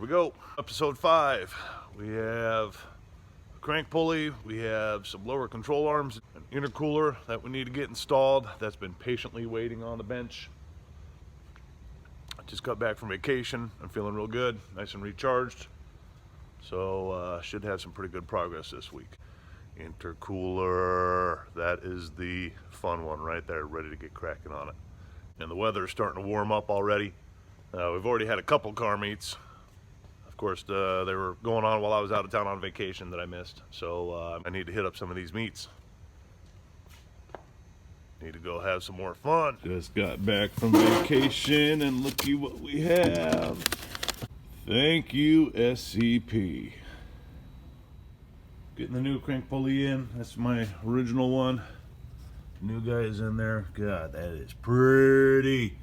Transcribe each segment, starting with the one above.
we go. Episode 5. We have a crank pulley, we have some lower control arms, an intercooler that we need to get installed. That's been patiently waiting on the bench. I just got back from vacation. I'm feeling real good, nice and recharged. So should have some pretty good progress this week. Intercooler, that is the fun one right there, ready to get cracking on it. And the weather is starting to warm up already. We've already had a couple car meets. Of course, they were going on while I was out of town on vacation that I missed. So I need to hit up some of these meets. Need to go have some more fun. Just got back from vacation and looky what we have. Thank you, SCP. Getting the new crank pulley in. That's my original one. New guy is in there. God, that is pretty.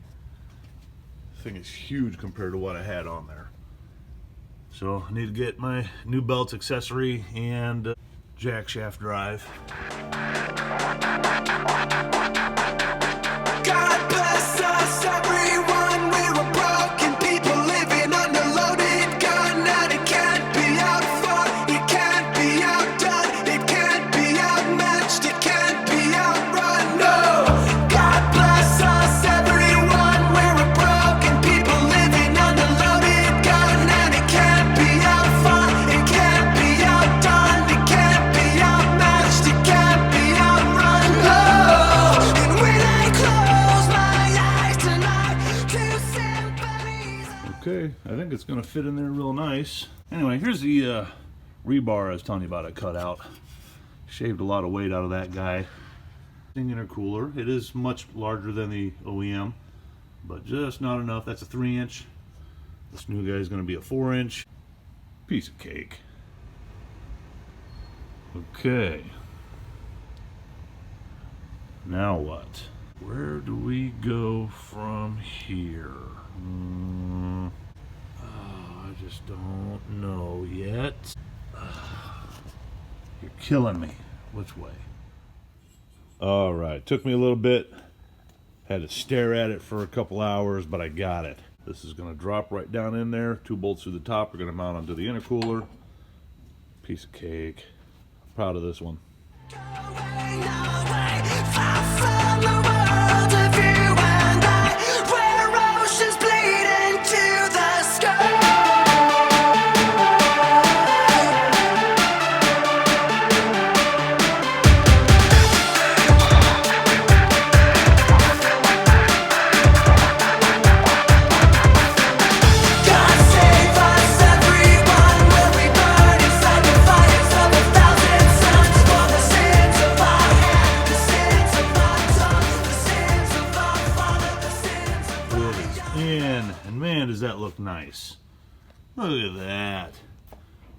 This thing is huge compared to what I had on there. So I need to get my new belts accessory and jack shaft drive. God bless us, everyone. We were broken people living on a loaded gun, and it can't be outfought, it can't be outdone, it can't be outmatched, it can't be outrun. No, God bless us, everyone. We were broken people living on a loaded gun, and it can't be outfought, it can't be outdone, it can't be outmatched, it can't be outrun. No, and when I close my eyes tonight to symphonies. Okay, I think it's gonna fit in there real nice. Anyway, here's the rebar I was telling you about. I cut out. Shaved a lot of weight out of that guy. Intercooler. It is much larger than the OEM, but just not enough. That's a 3-inch. This new guy is going to be a 4-inch. Piece of cake. Okay. Now what? Where do we go from here? I just don't know yet. You're killing me. Which way? All right, took me a little bit. Had to stare at it for a couple hours, but I got it. This is gonna drop right down in there. 2 bolts through the top are gonna mount onto the intercooler. Piece of cake. Proud of this one. Man, does that look nice. Look at that.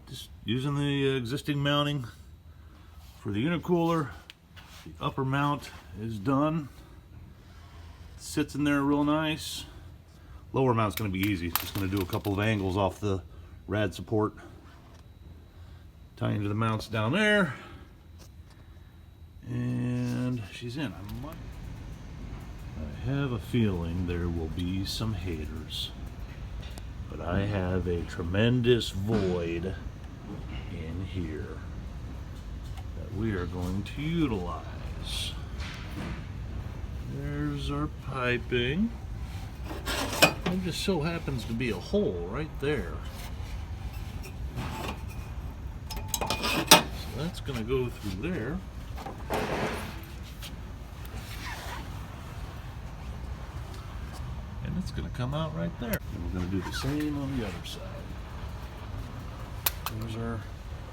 Just using the existing mounting for the intercooler. The upper mount is done. Sits in there real nice. Lower mount's going to be easy. Just going to do a couple of angles off the rad support. Tie into the mounts down there. And she's in. I have a feeling there will be some haters, but I have a tremendous void in here that we are going to utilize. There's our piping. There just so happens to be a hole right there. So that's going to go through there. It's going to come out right there. And we're going to do the same on the other side. There's our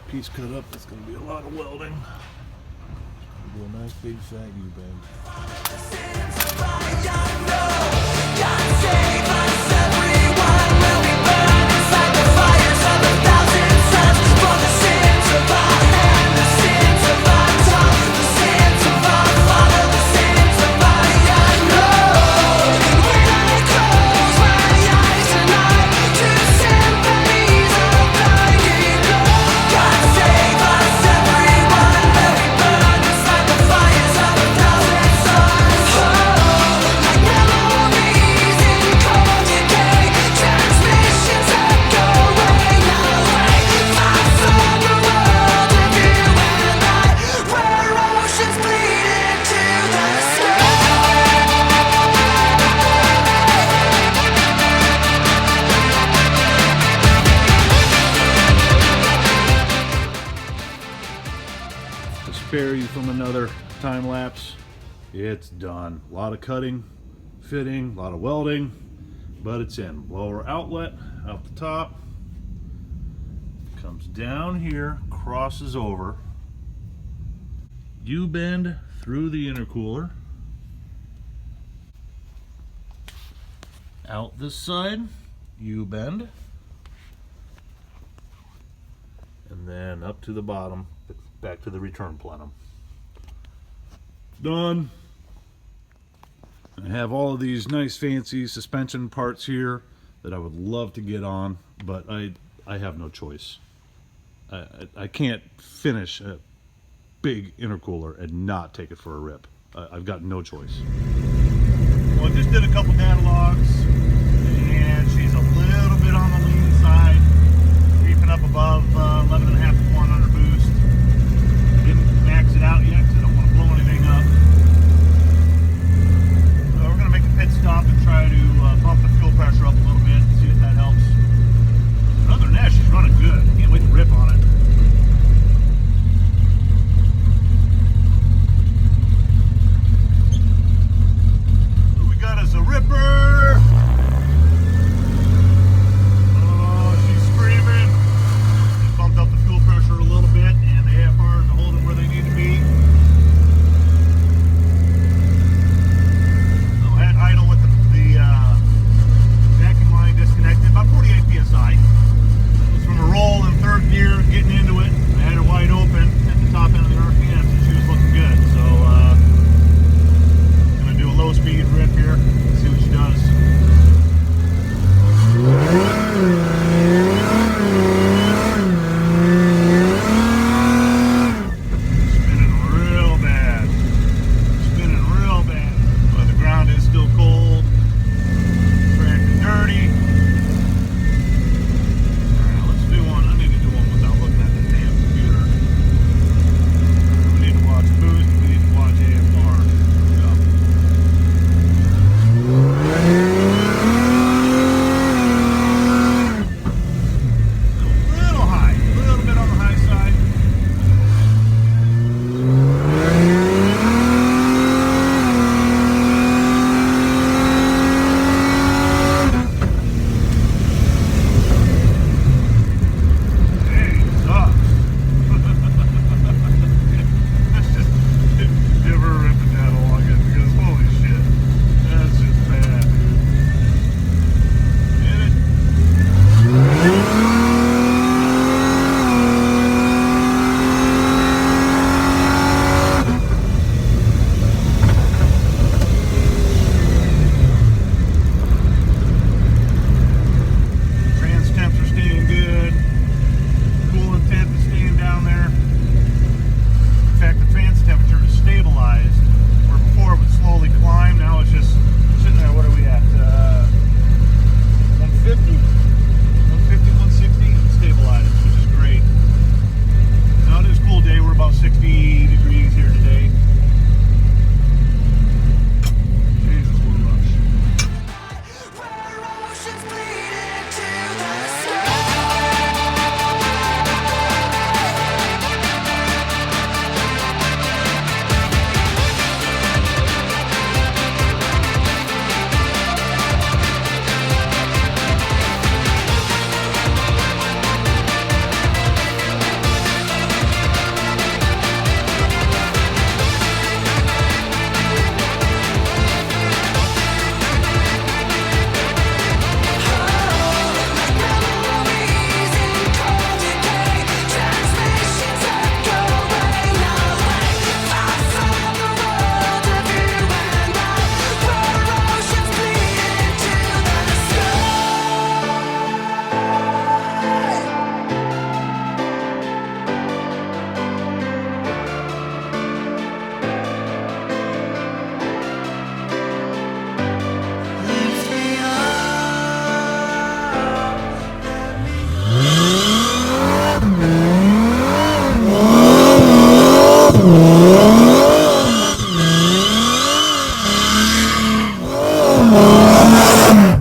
piece cut up. That's going to be a lot of welding. Do a nice big fat spare you from another time lapse. It's done. A lot of cutting, fitting, a lot of welding, but it's in. Lower outlet out the top, comes down here, crosses over, U-bend through the intercooler, out this side, U-bend, and then up to the bottom, back to the return plenum. Done. I have all of these nice fancy suspension parts here that I would love to get on, but I have no choice. I can't finish a big intercooler and not take it for a rip. I've got no choice. Well, I just did a couple data logs, and she's a little bit on the lean side, creeping up above 11.5 to 400 boost. Didn't max it out yet because I don't want to blow anything up. So we're going to make a pit stop and try to bump the fuel pressure up a little bit and see if that helps. But other than that, she's running good. Can't wait to rip on it. What we got is a ripper. Oh, she's screaming. Just bumped up the fuel pressure a little bit, and the AFRs are holding where they need to be. So I had idle with the vacuum line disconnected, about 48 psi. It was from a roll in third gear, getting into it. I had her wide open at the top end of the RPM, so she was looking good. So I'm gonna do a low speed rip here, see what she does. Spinning real bad. Spinning real bad. But the ground is still cold. Track is dirty. Alright, let's do one. I need to do one without looking at the damn computer. We need to watch boost, we need to watch AFR. A little high, a little bit on the high side. Hey, sucks. Let's just give her a rip and that along it because holy shit, that's just bad, dude. Get it? Trans temps are staying good. Coolant temp is staying down there. In fact, the trans temperature is stabilized. Where before it would slowly climb, now it's just sitting there. What are we at? 150, 160, and stabilized, which is great. Now it is a cool day. We're about 60 degrees here today. Jesus, what a rush. Where oceans bleed into the sky. Memories in cold decay, transmissions echoing away. Far from the world of you and I, where oceans bleed into the sky. Lift me up, let me